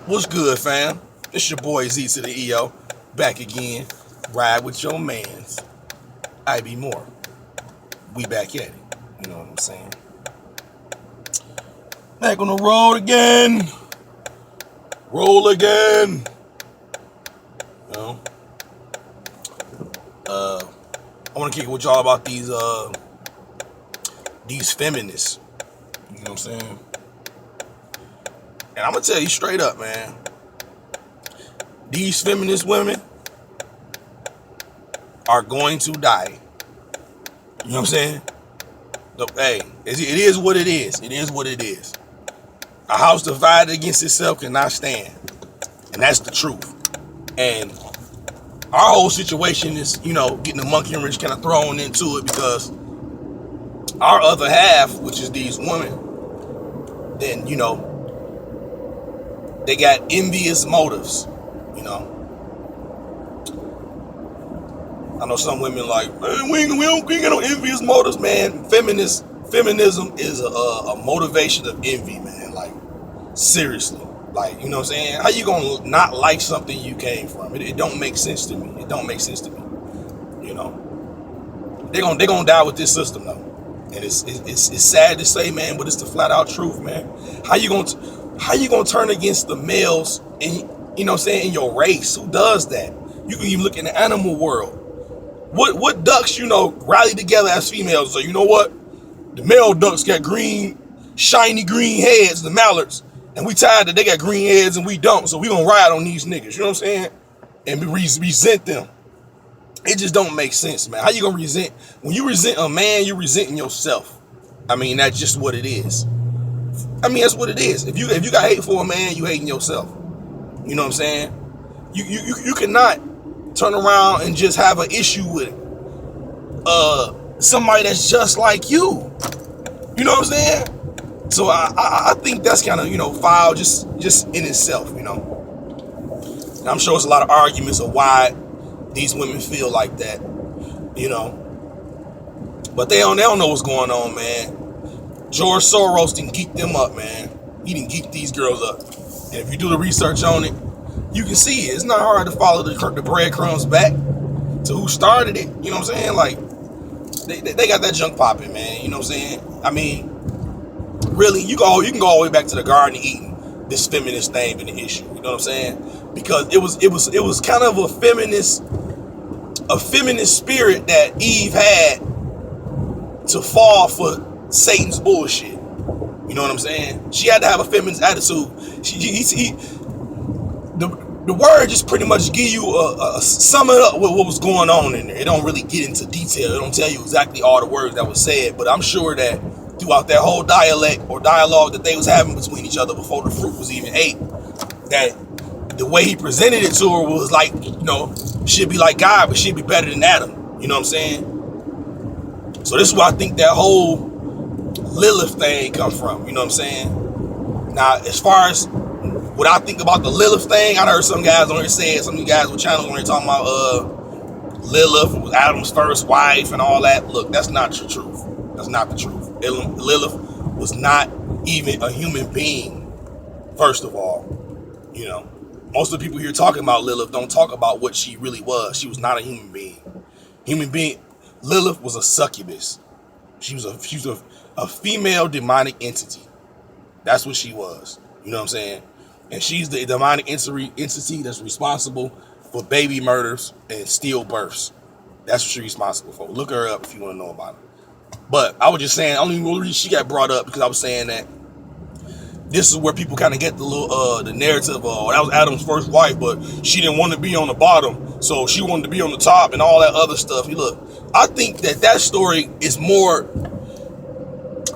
What's good, fam? It's your boy Z to the EO, back again. Ride with your mans. I be more. We back at it. You know what I'm saying? Back on the road again. Roll again. You know? I want to kick it with y'all about these feminists. You know what I'm saying? And I'm gonna tell you straight up, man. These feminist women are going to die. You know what I'm saying? Hey, it is what it is. It is what it is. A house divided against itself cannot stand. And that's the truth. And our whole situation is, getting the monkey wrench kind of thrown into it because our other half, which is these women, then, they got envious motives, I know some women like, man, we don't get no envious motives, man. Feminism is a motivation of envy, man. Like, seriously. Like, you know what I'm saying? How you gonna not like something you came from? It don't make sense to me. It don't make sense to me. They're gonna die with this system though. And it's sad to say, man, but it's the flat out truth, man. How you gonna turn against the males in in your race? Who does that? You can even look in the animal world. What ducks, rally together as females? So you know what? The male ducks got shiny green heads, the mallards, and we tired that they got green heads and we don't. So we gonna ride on these niggas, you know what I'm saying? And we resent them. It just don't make sense, man. How you gonna resent? When you resent a man, you're resenting yourself. I mean, that's just what it is. I mean, that's what it is. If you got hate for a man, you hating yourself. You know what I'm saying? You cannot turn around and just have an issue with somebody that's just like you. You know what I'm saying? So I think that's kind of foul just in itself. And I'm sure it's a lot of arguments of why these women feel like that. But they don't know what's going on, man. George Soros didn't geek them up, man. He didn't geek these girls up. And if you do the research on it, you can see it. It's not hard to follow the breadcrumbs back to who started it. You know what I'm saying? Like, they got that junk popping, man. You know what I'm saying? I mean, really, you can go all the way back to the Garden of Eden. This feminist thing been the issue. You know what I'm saying? Because it was kind of a feminist spirit that Eve had to fall for Satan's bullshit. You know what I'm saying? She had to have a feminist attitude. The word just pretty much give you a sum it up with what was going on in there. It don't really get into detail. It don't tell you exactly all the words that was said, but I'm sure that throughout that whole dialect or dialogue that they was having between each other before the fruit was even ate, that the way he presented it to her was like, she'd be like God, but she'd be better than Adam. You know what I'm saying? So this is where I think that whole Lilith thing come from. You know what I'm saying? Now, as far as what I think about the Lilith thing, I heard some guys on here saying, some of you guys with channels on here talking about Lilith was Adam's first wife and all that. Look, that's not the truth. That's not the truth. Lilith was not even a human being, first of all. Most of the people here talking about Lilith don't talk about what she really was. She was not a human being. Lilith was a succubus. She was a female demonic entity. That's what she was. You know what I'm saying? And she's the demonic entity that's responsible for baby murders and stillbirths. That's what she's responsible for. Look her up if you want to know about it. But I was just saying, only reason she got brought up because I was saying that this is where people kind of get the narrative of, that was Adam's first wife, but she didn't want to be on the bottom, so she wanted to be on the top and all that other stuff. Look, I think that story is more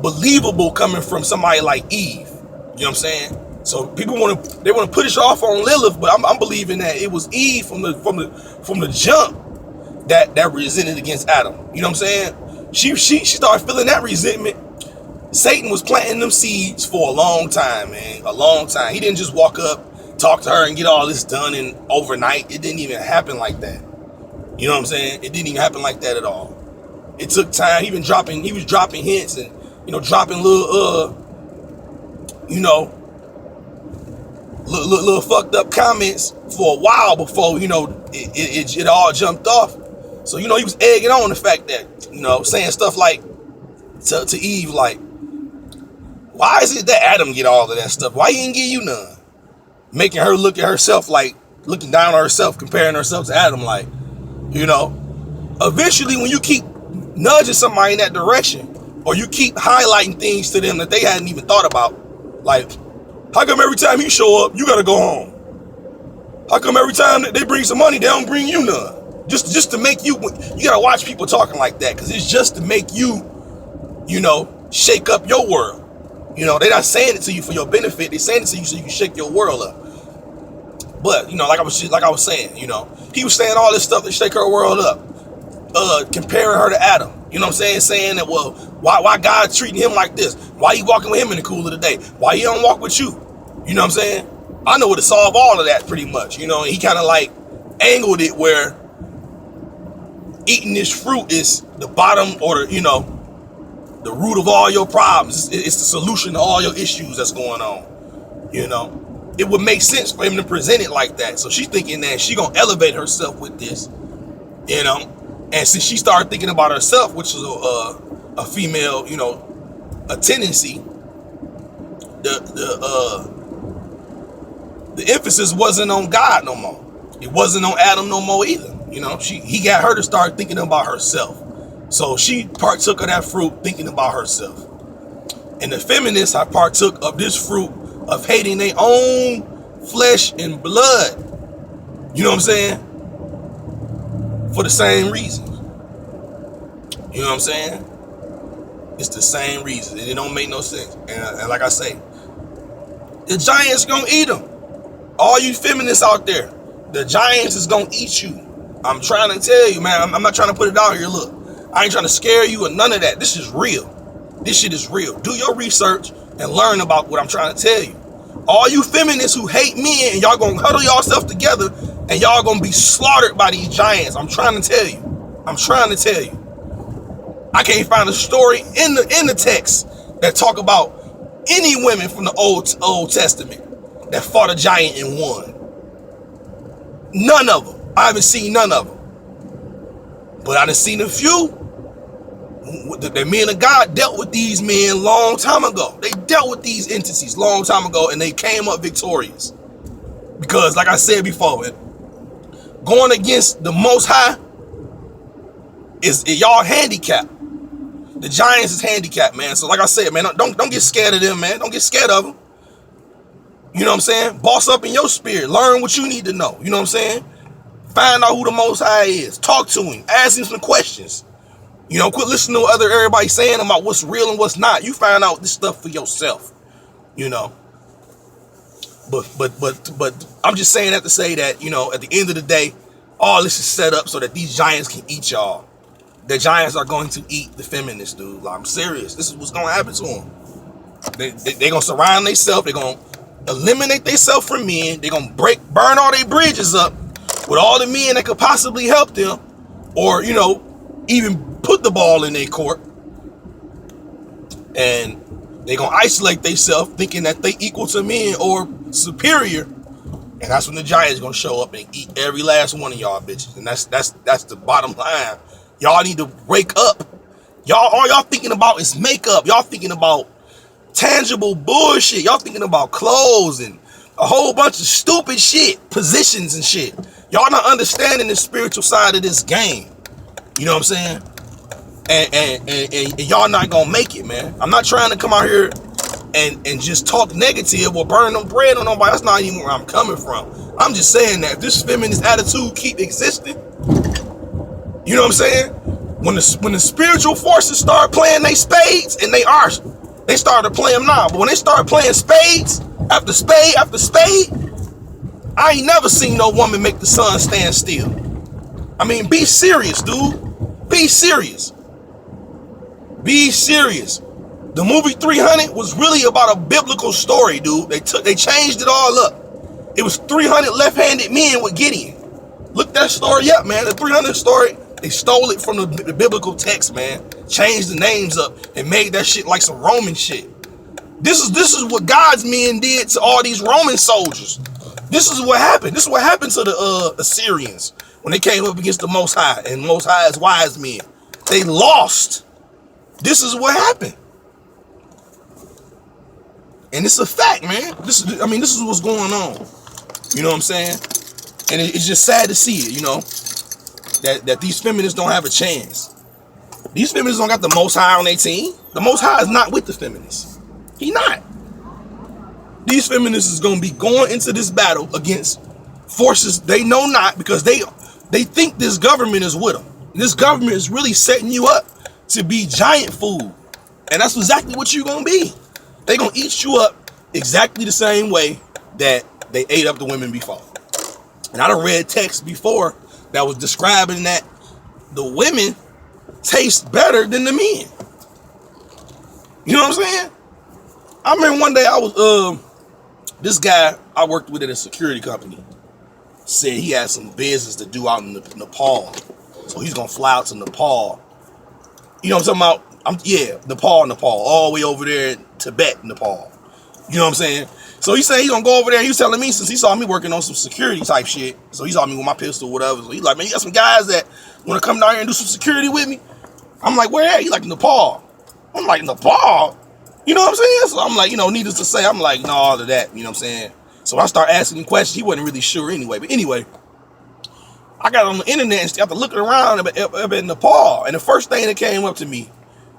believable coming from somebody like Eve. You know what I'm saying? So people want to push off on Lilith, but I'm believing that it was Eve from the jump that resented against Adam. You know what I'm saying? She started feeling that resentment. Satan was planting them seeds for a long time, man. A long time. He didn't just walk up, talk to her, and get all this done in overnight. It didn't even happen like that. You know what I'm saying? It didn't even happen like that at all. It took time. He was dropping hints and dropping little little fucked up comments for a while before, you know, it all jumped off. So, you know, he was egging on the fact that, you know, saying stuff like to Eve, like, why is it that Adam get all of that stuff? Why he didn't give you none? Making her look at herself, like, looking down on herself, comparing herself to Adam, like, you know, eventually when you keep nudging somebody in that direction, or you keep highlighting things to them that they hadn't even thought about, like, how come every time you show up, you gotta go home? How come every time that they bring some money, they don't bring you none? Just to make you gotta watch people talking like that, because it's just to make you, you know, shake up your world. You know, they're not saying it to you for your benefit. They're saying it to you so you can shake your world up. But, you know, like I was saying, you know, he was saying all this stuff to shake her world up, comparing her to Adam. You know what I'm saying? Saying that, well, why God treating him like this? Why he walking with him in the cool of the day? Why he don't walk with you? You know what I'm saying? I know what to solve all of that pretty much. You know, he kind of like angled it where eating this fruit is the bottom, or the, you know, the root of all your problems. It's the solution to all your issues that's going on. You know, it would make sense for him to present it like that. So she's thinking that she gonna elevate herself with this, you know. And since she started thinking about herself, which is a female, you know, a tendency, the emphasis wasn't on God no more. It wasn't on Adam no more either. You know, he got her to start thinking about herself. So she partook of that fruit thinking about herself. And the feminists, I partook of this fruit of hating their own flesh and blood. You know what I'm saying? For the same reason. You know what I'm saying? It's the same reason. And it don't make no sense. And like I say, the giants gonna eat them. All you feminists out there, the giants is gonna eat you. I'm trying to tell you, man. I'm not trying to put it out here. Look, I ain't trying to scare you or none of that. This is real. This shit is real. Do your research and learn about what I'm trying to tell you. All you feminists who hate men, and y'all gonna huddle yourself together and y'all gonna be slaughtered by these giants. I'm trying to tell you. I'm trying to tell you. I can't find a story in the text that talk about any women from the Old Testament that fought a giant and won. None of them. I haven't seen none of them. But I done seen a few. The men of God dealt with these men long time ago. They dealt with these entities long time ago, and they came up victorious. Because, like I said before, going against the Most High is y'all handicapped. The giants is handicapped, man. So, like I said, man, don't get scared of them, man. Don't get scared of them. You know what I'm saying? Boss up in your spirit. Learn what you need to know. You know what I'm saying? Find out who the Most High is. Talk to him. Ask him some questions. You know, quit listening to what everybody saying about what's real and what's not. You find out this stuff for yourself. You know. But I'm just saying that to say that, you know, at the end of the day, all this is set up so that these giants can eat y'all. The giants are going to eat the feminists, dude. Like, I'm serious. This is what's going to happen to them. They're going to surround themselves. They're going to eliminate themselves from men. They're going to burn all their bridges up with all the men that could possibly help them, or, you know, even put the ball in their court. And they're going to isolate themselves thinking that they equal to men or superior. And that's when the giants going to show up and eat every last one of y'all bitches. And that's the bottom line. Y'all need to wake up. All y'all thinking about is makeup. Y'all thinking about tangible bullshit. Y'all thinking about clothes and a whole bunch of stupid shit, positions and shit. Y'all not understanding the spiritual side of this game. You know what I'm saying? And y'all not gonna make it, man. I'm not trying to come out here and just talk negative or burn no bread on nobody. That's not even where I'm coming from. I'm just saying that if this feminist attitude keep existing, you know what I'm saying? When the spiritual forces start playing they spades, and they started playing them now, but when they start playing spades after spade after spade, I ain't never seen no woman make the sun stand still. I mean, be serious, dude. Be serious. Be serious. The movie 300 was really about a biblical story, dude. They changed it all up. It was 300 left-handed men with Gideon. Look that story up, man. The 300 story, they stole it from the biblical text, man. Changed the names up and made that shit like some Roman shit. This is what God's men did to all these Roman soldiers. This is what happened. This is what happened to the Assyrians when they came up against the Most High and Most High's wise men. They lost. This is what happened. And it's a fact, man. This is what's going on. You know what I'm saying? And it's just sad to see it, you know, that these feminists don't have a chance. These feminists don't got the Most High on their team. The Most High is not with the feminists. He not. These feminists is going to be going into this battle against forces they know not, because they think this government is with them. This government is really setting you up to be giant food. And that's exactly what you're going to be. They're going to eat you up exactly the same way that they ate up the women before. And I done read text before that was describing that the women taste better than the men. You know what I'm saying? I remember one day I was, this guy I worked with at a security company said he had some business to do out in Nepal. So he's going to fly out to Nepal. You know what I'm talking about? Nepal, all the way over there in Tibet, Nepal. You know what I'm saying? So he said he's going to go over there. He was telling me, since he saw me working on some security type shit, so he saw me with my pistol or whatever. So he's like, man, you got some guys that want to come down here and do some security with me? I'm like, where at? He's like, Nepal. I'm like, Nepal? You know what I'm saying? So I'm like, needless to say, I'm like, no, all of that. You know what I'm saying? So I start asking him questions. He wasn't really sure anyway. But anyway, I got on the internet and started looking around up in Nepal. And the first thing that came up to me,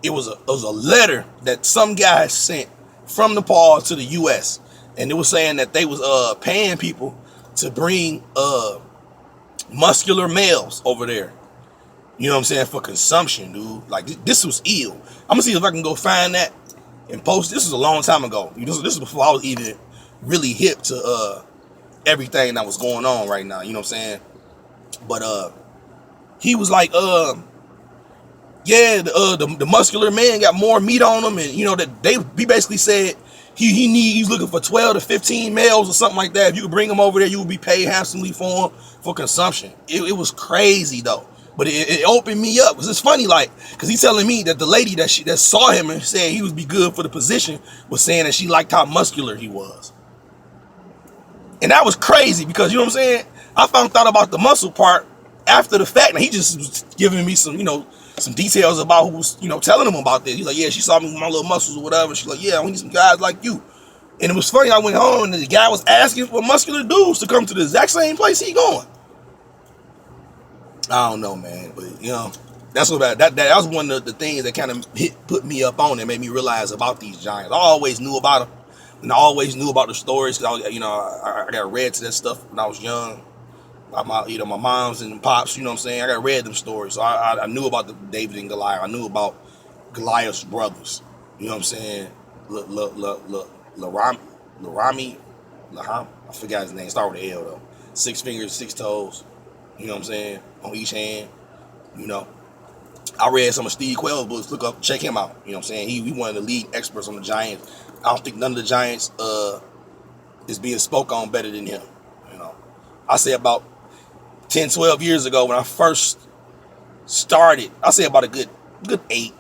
it was a letter that some guy sent from Nepal to the U.S. And it was saying that they was paying people to bring muscular males over there. You know what I'm saying? For consumption, dude. Like, this was ill. I'm going to see if I can go find that and post. This was a long time ago. This was before I was even really hip to everything that was going on right now. You know what I'm saying? But he was like, the muscular man got more meat on him, and he basically said he's looking for 12 to 15 males or something like that. If you could bring them over there, you would be paid handsomely for them for consumption. It was crazy though. But it opened me up. It's funny, like, because he's telling me that the lady that saw him and said he would be good for the position was saying that she liked how muscular he was. And that was crazy because, you know what I'm saying? I found out about the muscle part after the fact. And he just was giving me some, some details about who was, telling him about this. He's like, yeah, she saw me with my little muscles or whatever. She's like, yeah, I need some guys like you. And it was funny. I went home and the guy was asking for muscular dudes to come to the exact same place he going. I don't know, man, but that's what that was one of the things that kind of put me up on and made me realize about these giants. I always knew about them, and I always knew about the stories because I got read to that stuff when I was young. My moms and pops, you know what I'm saying. I got read them stories, so I knew about the David and Goliath. I knew about Goliath's brothers. You know what I'm saying? Larami, I forgot his name. Start with an L though. 6 fingers, 6 toes. You know what I'm saying? On each hand, I read some of Steve Quayle's books. Check him out. You know what I'm saying? He one of the lead experts on the Giants. I don't think none of the Giants is being spoke on better than him. I say about 10, 12 years ago when I first started, I say about a good 8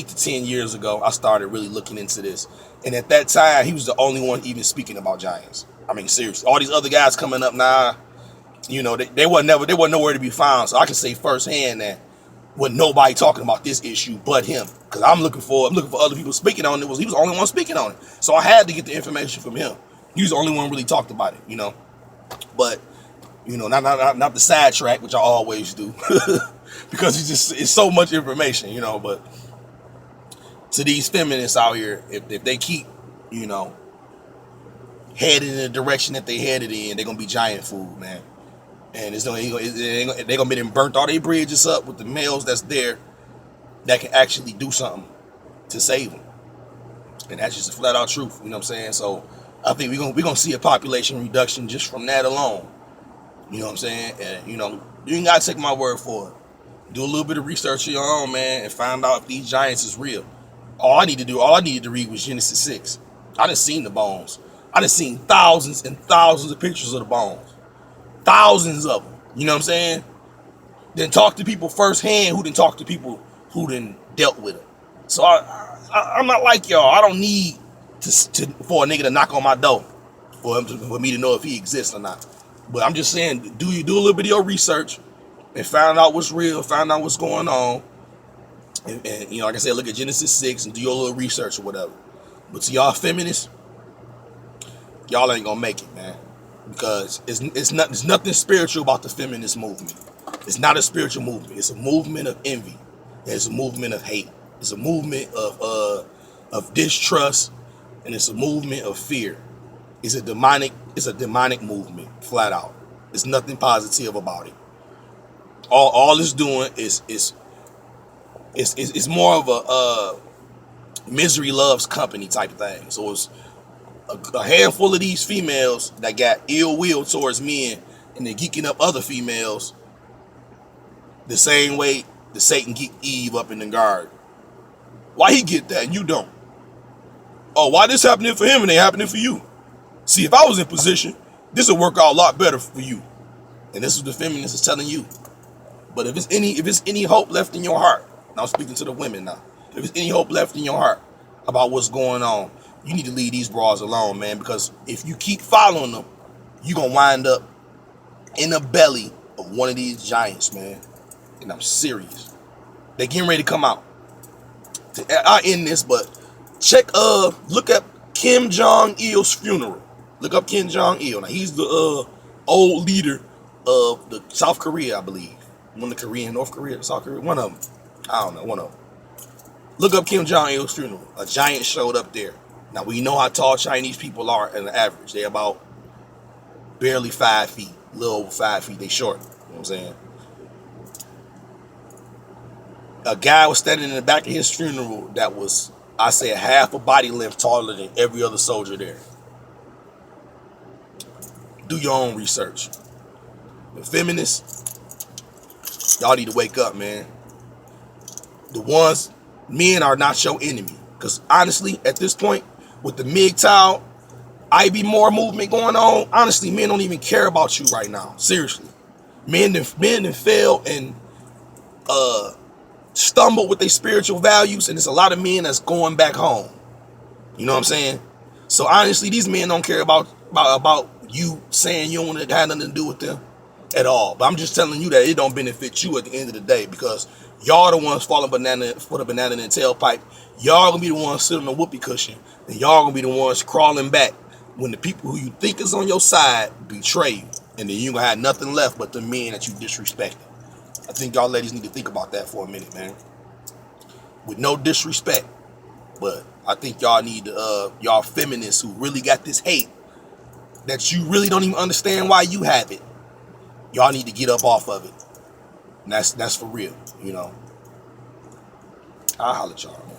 to 10 years ago, I started really looking into this. And at that time, he was the only one even speaking about Giants. I mean, seriously, all these other guys coming up now, they weren't nowhere to be found. So I can say firsthand that wasn't nobody talking about this issue but him. Because I'm looking for other people speaking on it. He was the only one speaking on it. So I had to get the information from him. He was the only one really talked about it, But, not the sidetrack, which I always do. Because it's so much information, but to these feminists out here, if they keep, headed in the direction that they headed in, they're gonna be giant food, man. And they're gonna be burnt all their bridges up with the males that's there that can actually do something to save them. And that's just a flat out truth, you know what I'm saying? So I think we're gonna see a population reduction just from that alone. You know what I'm saying? And you ain't gotta take my word for it. Do a little bit of research of your own, man, and find out if these giants is real. All I needed to read was Genesis 6. I done seen the bones. I done seen thousands and thousands of pictures of the bones. Thousands of them. You know what I'm saying? Then talk to people firsthand who done talk to people who done dealt with them. So I'm not like y'all. I don't need for a nigga to knock on my door for me to know if he exists or not. But I'm just saying, do a little bit of your research and find out what's real, find out what's going on. And you know, like I said, look at Genesis 6 and do your little research or whatever. But to y'all feminists, y'all ain't gonna make it, man. Because there's nothing spiritual about the feminist movement. It's not a spiritual movement. It's a movement of envy. It's a movement of hate. It's a movement of distrust, and it's a movement of fear. It's a demonic movement, flat out. There's nothing positive about it. All it's doing is more of a misery loves company type thing. So it's a handful of these females that got ill will towards men, and they're geeking up other females the same way that Satan geeked Eve up in the garden. Why he get that and you don't? Oh, why this happening for him and ain't happening for you? See, if I was in position, this would work out a lot better for you. And this is what the feminist is telling you. But if it's any hope left in your heart, and I'm speaking to the women now, if there's any hope left in your heart about what's going on, you need to leave these bras alone, man, because if you keep following them, you're going to wind up in the belly of one of these giants, man. And I'm serious. They're getting ready to come out. I end this, but look up Kim Jong-il's funeral. Look up Kim Jong-il. Now, he's the old leader of the South Korea, I believe. One of the Korean, North Korea, South Korea, one of them. I don't know, one of them. Look up Kim Jong-il's funeral. A giant showed up there. Now, we know how tall Chinese people are on the average. They're about barely 5 feet, a little over 5 feet. They short, you know what I'm saying? A guy was standing in the back of his funeral that was, I say, half a body length taller than every other soldier there. Do your own research. The feminists, y'all need to wake up, man. Men are not your enemy. Because honestly, at this point, with the MGTOW, IB More movement going on, honestly, men don't even care about you right now. Seriously. Men that fail and stumble with their spiritual values, and there's a lot of men that's going back home. You know what I'm saying? So honestly, these men don't care about you saying you don't want to have nothing to do with them at all. But I'm just telling you that it don't benefit you at the end of the day, because y'all the ones falling for the banana in the tailpipe. Y'all gonna be the ones sitting on the whoopee cushion, and y'all gonna be the ones crawling back when the people who you think is on your side betray you, and then you gonna have nothing left but the men that you disrespected. I think y'all ladies need to think about that for a minute, man. With no disrespect, but I think y'all need y'all feminists who really got this hate that you really don't even understand why you have it. Y'all need to get up off of it. And that's for real, you know. I'll holler at y'all, man.